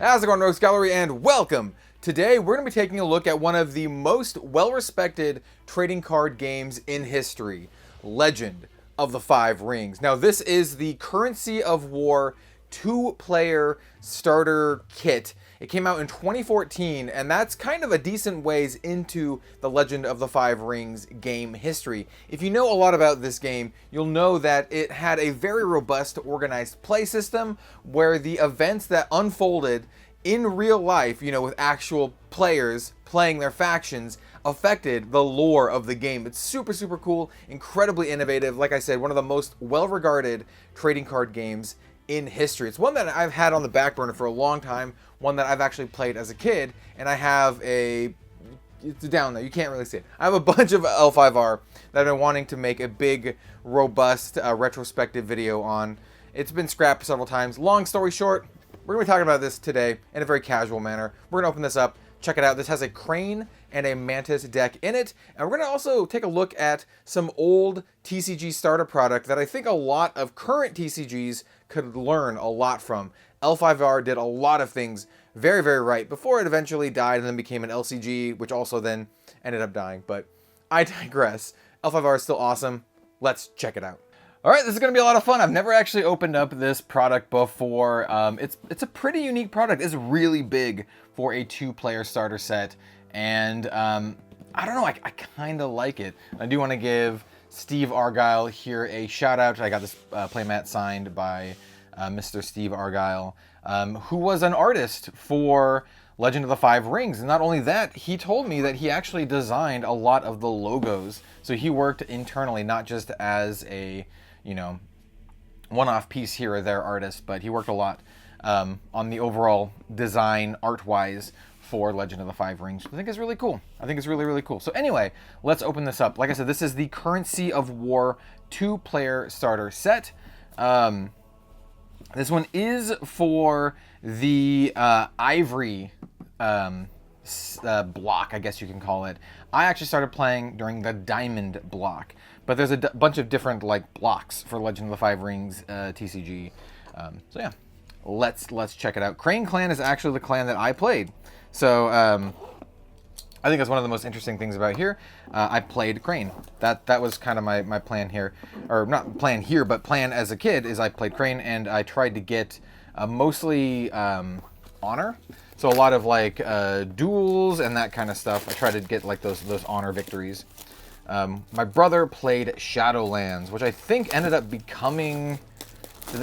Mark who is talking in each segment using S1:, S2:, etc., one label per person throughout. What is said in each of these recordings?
S1: How's it going, Rogues Gallery, and welcome! Today, we're going to be taking a look at one of the most well-respected trading card games in history, Legend of the Five Rings. Now, this is the Currency of War 2-player starter kit. It came out in 2014, and that's kind of a decent ways into the Legend of the Five Rings game history. If you know a lot about this game, you'll know that it had a very robust, organized play system where the events that unfolded in real life, with actual players playing their factions, affected the lore of the game. It's super, super cool, incredibly innovative. Like I said, one of the most well-regarded trading card games in history. It's one that I've had on the back burner for a long time, one that I've actually played as a kid, and I have it's down there, you can't really see it. I have a bunch of L5R that I've been wanting to make a big, robust, retrospective video on. It's been scrapped several times. Long story short, we're going to be talking about this today in a very casual manner. We're going to open this up, check it out. This has a Crane and a Mantis deck in it, and we're going to also take a look at some old TCG starter product that I think a lot of current TCGs could learn a lot from. L5R did a lot of things very, very right before it eventually died and then became an LCG, which also then ended up dying. But I digress. L5R is still awesome. Let's check it out. All right, this is going to be a lot of fun. I've never actually opened up this product before. It's a pretty unique product. It's really big for a 2-player starter set, and I don't know, I kind of like it. I do want to give Steve Argyle here a shout out. I got this playmat signed by Mr. Steve Argyle, who was an artist for Legend of the Five Rings. And not only that, he told me that he actually designed a lot of the logos. So he worked internally, not just as a, one-off piece here or there artist, but he worked a lot on the overall design, art-wise, for Legend of the Five Rings. I think it's really cool. I think it's really, really cool. So anyway, let's open this up. Like I said, this is the Currency of War 2-player starter set. This one is for the Ivory block, I guess you can call it. I actually started playing during the Diamond block, but there's a bunch of different blocks for Legend of the Five Rings TCG. So yeah, let's check it out. Crane Clan is actually the clan that I played. So I think that's one of the most interesting things about here. I played Crane. That was kind of my plan here, or not plan here, but plan as a kid is I played Crane, and I tried to get mostly honor. So a lot of duels and that kind of stuff. I tried to get those honor victories. My brother played Shadowlands, which I think ended up becoming. Did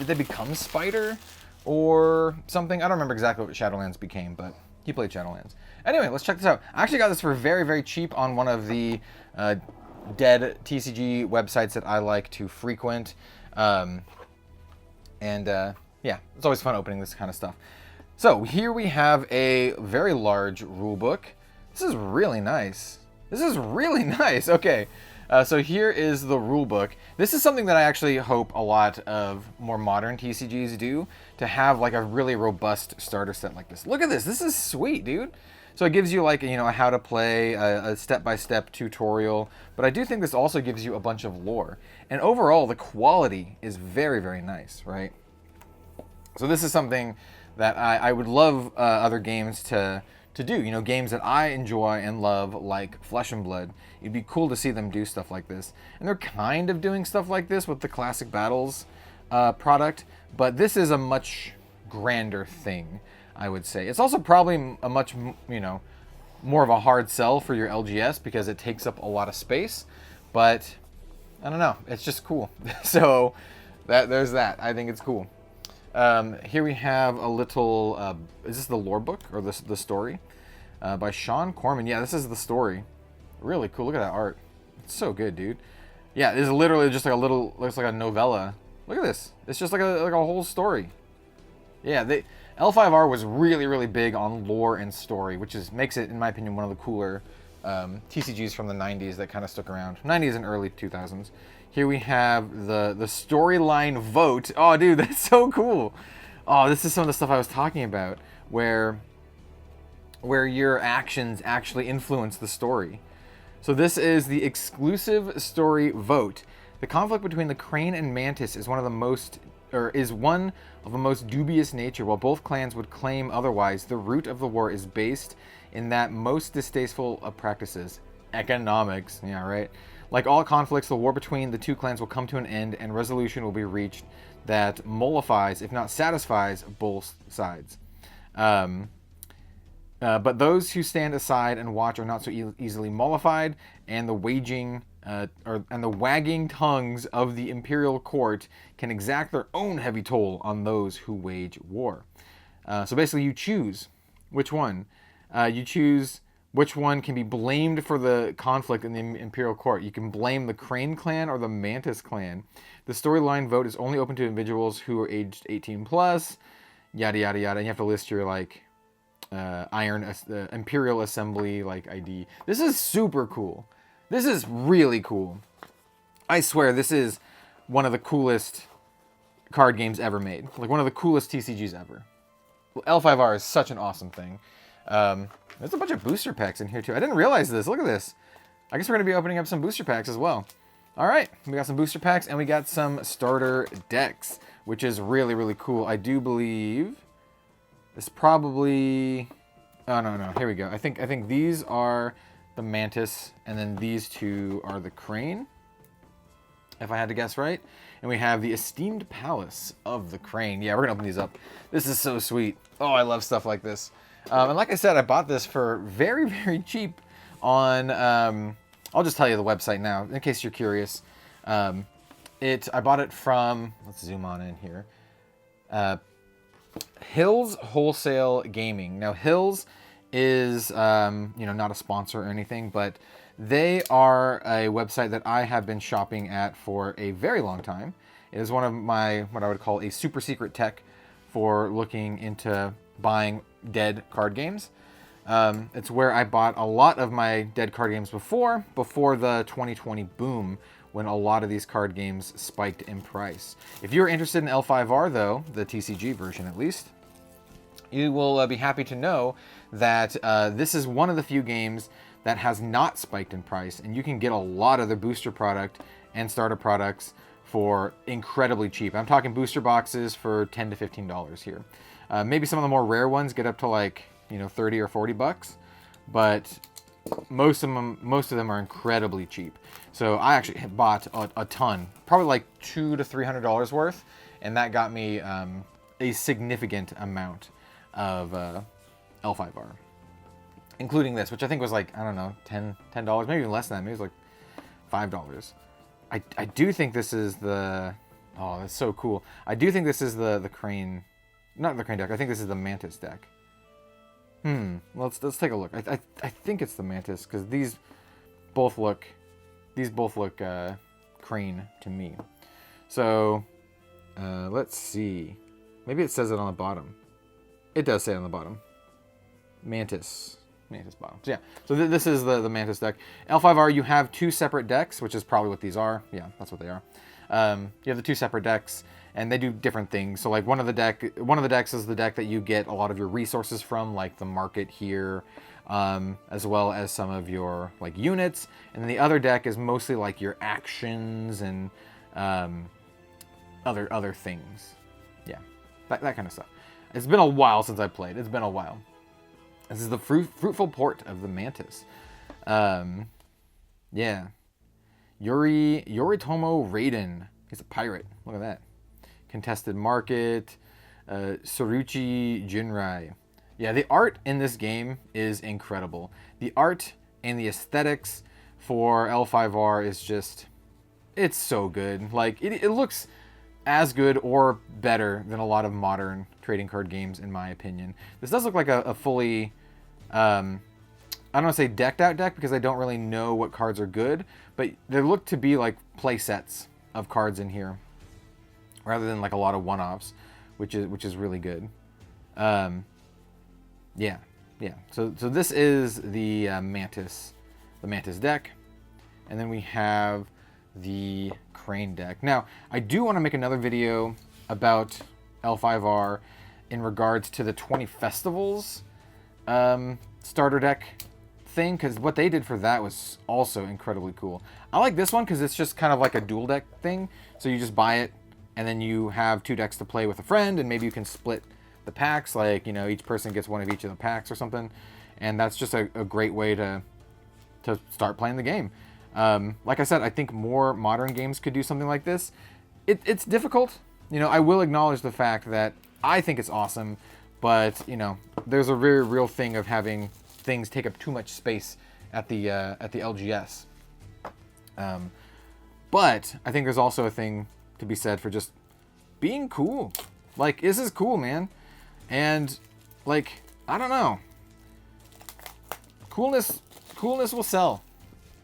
S1: they become Spider or something? I don't remember exactly what Shadowlands became, but he played Shadowlands. Anyway, let's check this out. I actually got this for very, very cheap on one of the dead TCG websites that I like to frequent. Yeah, it's always fun opening this kind of stuff. So here we have a very large rule book. This is really nice. This is really nice. Okay. So here is the rule book. This is something that I actually hope a lot of more modern TCGs do, to have a really robust starter set like this. Look at this. This is sweet, dude. So it gives you a how to play, a step-by-step tutorial, but I do think this also gives you a bunch of lore. And overall, the quality is very, very nice, right? So this is something that I would love other games to do, games that I enjoy and love, like Flesh and Blood. It'd be cool to see them do stuff like this. And they're kind of doing stuff like this with the Classic Battles product, but this is a much grander thing, I would say. It's also probably a much, more of a hard sell for your LGS because it takes up a lot of space, but I don't know, it's just cool. So there's that. I think it's cool. Here we have a little, is this the lore book or the story? By Sean Corman. Yeah, this is the story. Really cool. Look at that art. It's so good, dude. Yeah, it's literally just looks like a novella. Look at this. It's just like a whole story. Yeah, L5R was really, really big on lore and story, which makes it, in my opinion, one of the cooler TCGs from the 90s that kind of stuck around. 90s and early 2000s. Here we have the storyline vote. Oh, dude, that's so cool. Oh, this is some of the stuff I was talking about, where your actions actually influence the story. So this is the exclusive story vote. The conflict between the Crane and Mantis is one of the most is one of a most dubious nature. While both clans would claim otherwise, the root of the war is based in that most distasteful of practices, economics. Yeah, right. Like all conflicts, the war between the two clans will come to an end, and resolution will be reached that mollifies, if not satisfies, both sides. But those who stand aside and watch are not so easily mollified, and the wagging tongues of the imperial court can exact their own heavy toll on those who wage war. So basically, you choose which one. You choose which one can be blamed for the conflict in the imperial court. You can blame the Crane clan or the Mantis clan. The storyline vote is only open to individuals who are aged 18 plus. Yada yada yada. And you have to list your Imperial Assembly ID. This is super cool. This is really cool. I swear this is one of the coolest card games ever made. Like one of the coolest TCGs ever. L5R is such an awesome thing. There's a bunch of booster packs in here too. I didn't realize this. Look at this. I guess we're going to be opening up some booster packs as well. All right, we got some booster packs and we got some starter decks, which is really, really cool. I do believe this probably... Oh, no. Here we go. I think these are the Mantis, and then these two are the Crane, if I had to guess right. And we have the Esteemed Palace of the Crane. Yeah, we're going to open these up. This is so sweet. Oh, I love stuff like this. And like I said, I bought this for very, very cheap on... I'll just tell you the website now, in case you're curious. I bought it from... Let's zoom on in here. Hills Wholesale Gaming. Now, Hills is, not a sponsor or anything, but they are a website that I have been shopping at for a very long time. It is one of my, what I would call a super secret tech for looking into buying dead card games. It's where I bought a lot of my dead card games before the 2020 boom, when a lot of these card games spiked in price. If you're interested in L5R, though, the TCG version at least, you will be happy to know that this is one of the few games that has not spiked in price, and you can get a lot of the booster product and starter products for incredibly cheap. I'm talking booster boxes for $10 to $15 here. Maybe some of the more rare ones get up to like, 30 or 40 bucks, but most of them are incredibly cheap. So I actually bought a ton, probably like $200 to $300 worth, and that got me a significant amount of L5R, including this, which I think was like, I don't know, $10, maybe even less than that. Maybe it was like $5. I do think this is the... Oh, that's so cool. I do think this is the Crane... Not the Crane deck. I think this is the Mantis deck. Let's take a look. I think it's the Mantis, because these both look Crane to me. So let's see. Maybe it says it on the bottom. It does say it on the bottom. Mantis bottom. So yeah. So this is the Mantis deck. L5R, you have two separate decks, which is probably what these are. Yeah, that's what they are. You have the two separate decks, and they do different things. So like one of the decks is the deck that you get a lot of your resources from, like the market here, as well as some of your like units. And then the other deck is mostly like your actions and other things. Yeah, that kind of stuff. It's been a while since I played. It's been a while. This is the fruitful port of the Mantis. Yeah. Yoritomo Raiden. He's a pirate. Look at that. Contested Market. Soruchi Jinrai. Yeah, the art in this game is incredible. The art and the aesthetics for L5R is just... It's so good. Like, it looks as good or better than a lot of modern trading card games, in my opinion. This does look like a fully... I don't want to say decked out deck because I don't really know what cards are good, but they look to be like play sets of cards in here rather than like a lot of one-offs, which is really good. Yeah. So this is the Mantis deck, and then we have the Crane deck. Now, I do want to make another video about L5R in regards to the 20 Festivals starter deck thing, because what they did for that was also incredibly cool. I like this one because it's just kind of like a dual deck thing, so you just buy it and then you have 2 decks to play with a friend, and maybe you can split the packs, like, you know, each person gets one of each of the packs or something, and that's just a great way to start playing the game. Like I said, I think more modern games could do something like this. It's difficult. You know, I will acknowledge the fact that I think it's awesome, but, you know, there's a very real thing of having things take up too much space at the LGS. But I think there's also a thing to be said for just being cool. Like, this is cool, man. And, like, I don't know. Coolness will sell.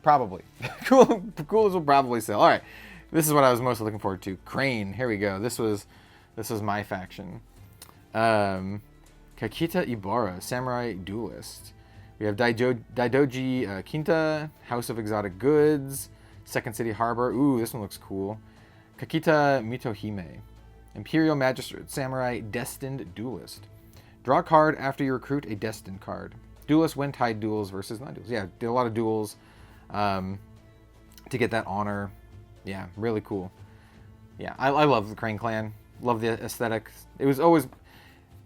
S1: Probably. Coolness will probably sell. All right. This is what I was mostly looking forward to. Crane. Here we go. This was my faction. Kakita Ibara, Samurai Duelist. We have Daidoji Kinta, House of Exotic Goods, Second City Harbor. Ooh, this one looks cool. Kakita Mitohime, Imperial Magistrate, Samurai Destined Duelist. Draw a card after you recruit a Destined card. Duelists win tied duels versus non-duels. Yeah, did a lot of duels to get that honor. Yeah, really cool. Yeah, I love the Crane Clan. Love the aesthetics. It was always...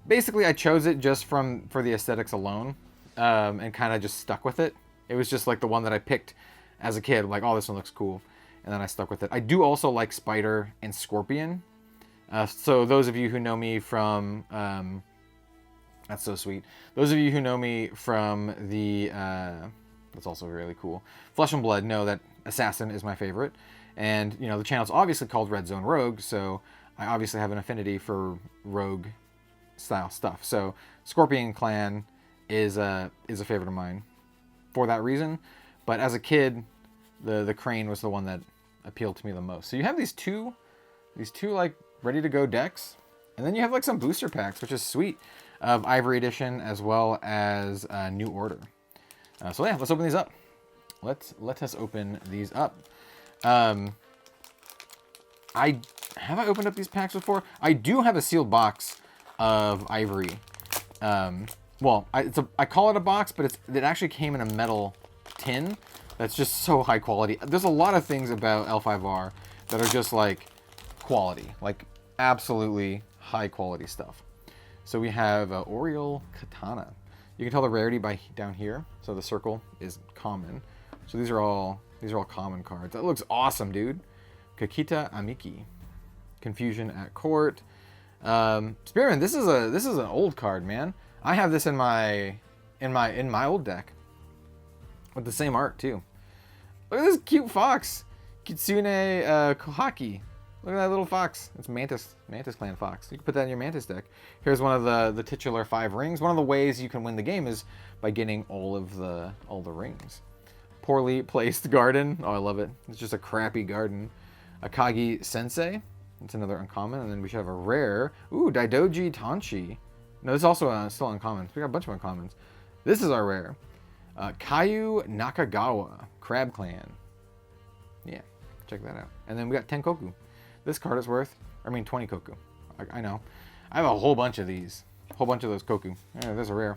S1: Basically, I chose it just for the aesthetics alone, and kind of just stuck with it. It was just like the one that I picked as a kid. Like, oh, this one looks cool. And then I stuck with it. I do also like Spider and Scorpion. So those of you who know me from... that's so sweet. Those of you who know me from the... that's also really cool. Flesh and Blood know that Assassin is my favorite. And, you know, the channel's obviously called Red Zone Rogue, so I obviously have an affinity for rogue style stuff. So Scorpion Clan is a favorite of mine for that reason. But as a kid, the Crane was the one that appealed to me the most. So you have these two like ready to go decks, and then you have like some booster packs, which is sweet, of Ivory Edition as well as New Order. So yeah, let's open these up. Let us open these up. Have I opened up these packs before? I do have a sealed box of Ivory. Well, I call it a box, but it actually came in a metal tin that's just so high quality. There's a lot of things about L5R that are just like quality, like absolutely high quality stuff. So we have Oriole Katana. You can tell the rarity by down here. So the circle is common. So these are all common cards. That looks awesome, dude. Kakita Amiki. Confusion at Court. Spearman, this is an old card, man. I have this in my old deck with the same art too. Look at this cute fox, Kitsune Kohaki. Look at that little fox. It's Mantis Clan fox. You can put that in your Mantis deck. Here's one of the titular 5 rings. One of the ways you can win the game is by getting all the rings. Poorly placed garden. Oh, I love it. It's just a crappy garden. Akagi Sensei. That's another uncommon. And then we should have a rare. Ooh, Daidoji Tanchi. No, this is also still uncommon. We got a bunch of uncommons. This is our rare. Kayu Nakagawa. Crab Clan. Yeah, check that out. And then we got 10 Koku. This card is worth, 20 Koku. I know. I have a whole bunch of these. A whole bunch of those Koku. Yeah, there's a rare.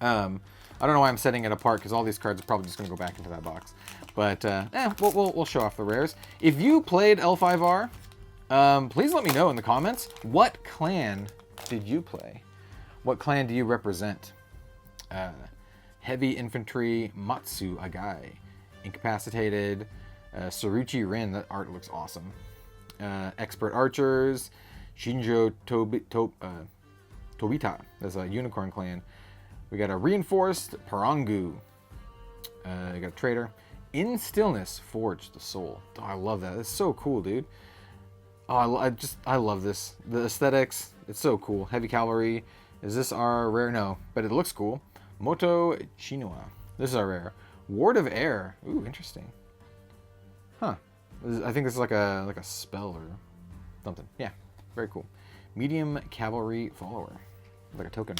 S1: I don't know why I'm setting it apart, because all these cards are probably just going to go back into that box. But, we'll show off the rares. If you played L5R, please let me know in the comments. What clan did you play? What clan do you represent? Heavy Infantry Matsu Agai. Incapacitated. Saruchi Rin. That art looks awesome. Expert Archers. Shinjo Tobita. That's a Unicorn Clan. We got a Reinforced Parangu. We got a Trader. In Stillness, Forge the Soul. Oh, I love that. That's so cool, dude. Oh, I love this. The aesthetics, it's so cool. Heavy Cavalry. Is this our rare? No, but it looks cool. Moto Chinua. This is our rare. Ward of Air. Ooh, interesting. Huh. I think this is like a spell or something. Yeah, very cool. Medium Cavalry Follower. Like a token.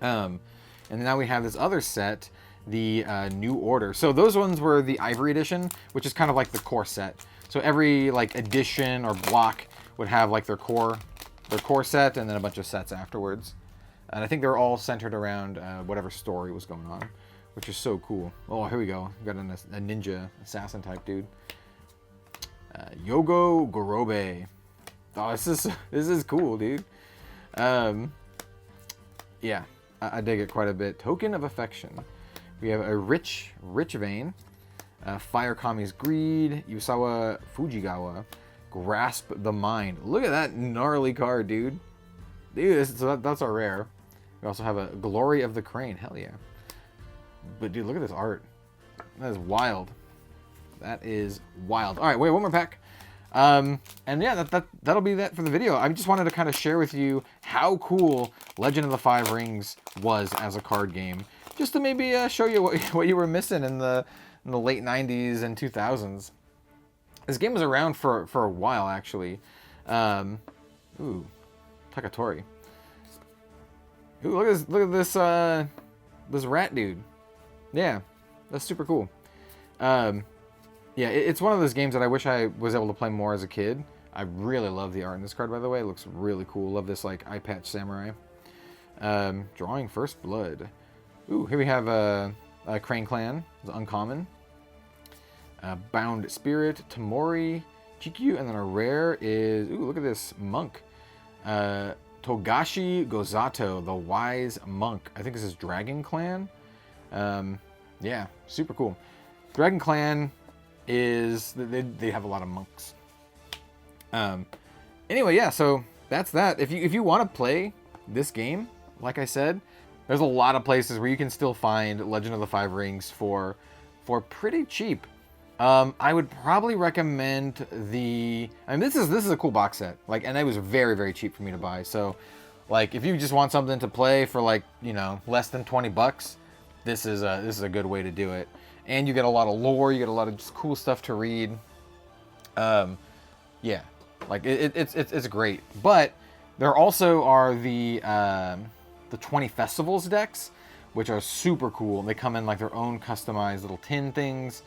S1: And now we have this other set, the New Order. So those ones were the Ivory Edition, which is kind of like the core set. So every like edition or block would have like their core set and then a bunch of sets afterwards. And I think they're all centered around whatever story was going on, which is so cool. Oh, here we go. We got a ninja assassin type dude. Yogo Gorobe. Oh, this is cool, dude. Yeah, I dig it quite a bit. Token of Affection. We have a Rich Vein, Fire Kami's Greed, Yusawa Fujigawa, Grasp the Mind. Look at that gnarly card, dude. Dude, that's our rare. We also have a Glory of the Crane. Hell yeah. But dude, look at this art. That is wild. That is wild. All right, wait, one more pack. And yeah, that'll be that for the video. I just wanted to kind of share with you how cool Legend of the Five Rings was as a card game, just to maybe show you what you were missing in the late 90s and 2000s. This game was around for a while, actually. Ooh, Takatori. Ooh, look at this rat dude. Yeah, that's super cool. Yeah, it's one of those games that I wish I was able to play more as a kid. I really love the art in this card, by the way. It looks really cool. Love this, like, eye patch samurai. Drawing First Blood. Ooh, here we have a Crane Clan. It's uncommon. Bound Spirit, Tamori, Chikyu, and then our rare is... Ooh, look at this monk. Togashi Gozato, the Wise Monk. I think this is Dragon Clan. Yeah, super cool. Dragon Clan is... They have a lot of monks. Anyway, yeah, so that's that. If you want to play this game, like I said, there's a lot of places where you can still find Legend of the Five Rings for pretty cheap. I would probably recommend the... I mean, this is a cool box set. Like, and it was very, very cheap for me to buy. So, like, if you just want something to play for, like, you know, less than 20 bucks, this is a good way to do it. And you get a lot of lore, you get a lot of just cool stuff to read. Yeah, like it's great. But there also are the 20 Festivals decks, which are super cool. They come in like their own customized little tin things.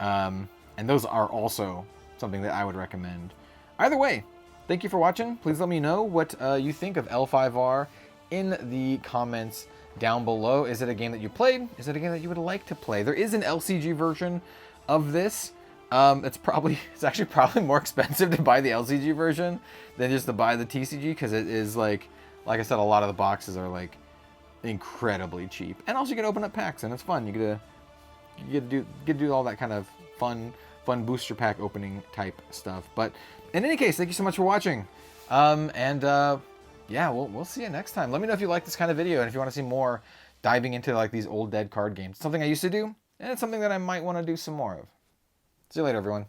S1: And those are also something that I would recommend. Either way, thank you for watching. Please let me know what you think of L5R in the comments down below. Is it a game that you played? Is it a game that you would like to play? There is an LCG version of this. It's actually probably more expensive to buy the LCG version than just to buy the TCG, because it is like I said, a lot of the boxes are like incredibly cheap. And also you can open up packs and it's fun. You get to do all that kind of fun booster pack opening type stuff. But in any case, thank you so much for watching. Yeah, we'll see you next time. Let me know if you like this kind of video and if you want to see more diving into like these old dead card games. It's something I used to do, and it's something that I might want to do some more of. See you later, everyone.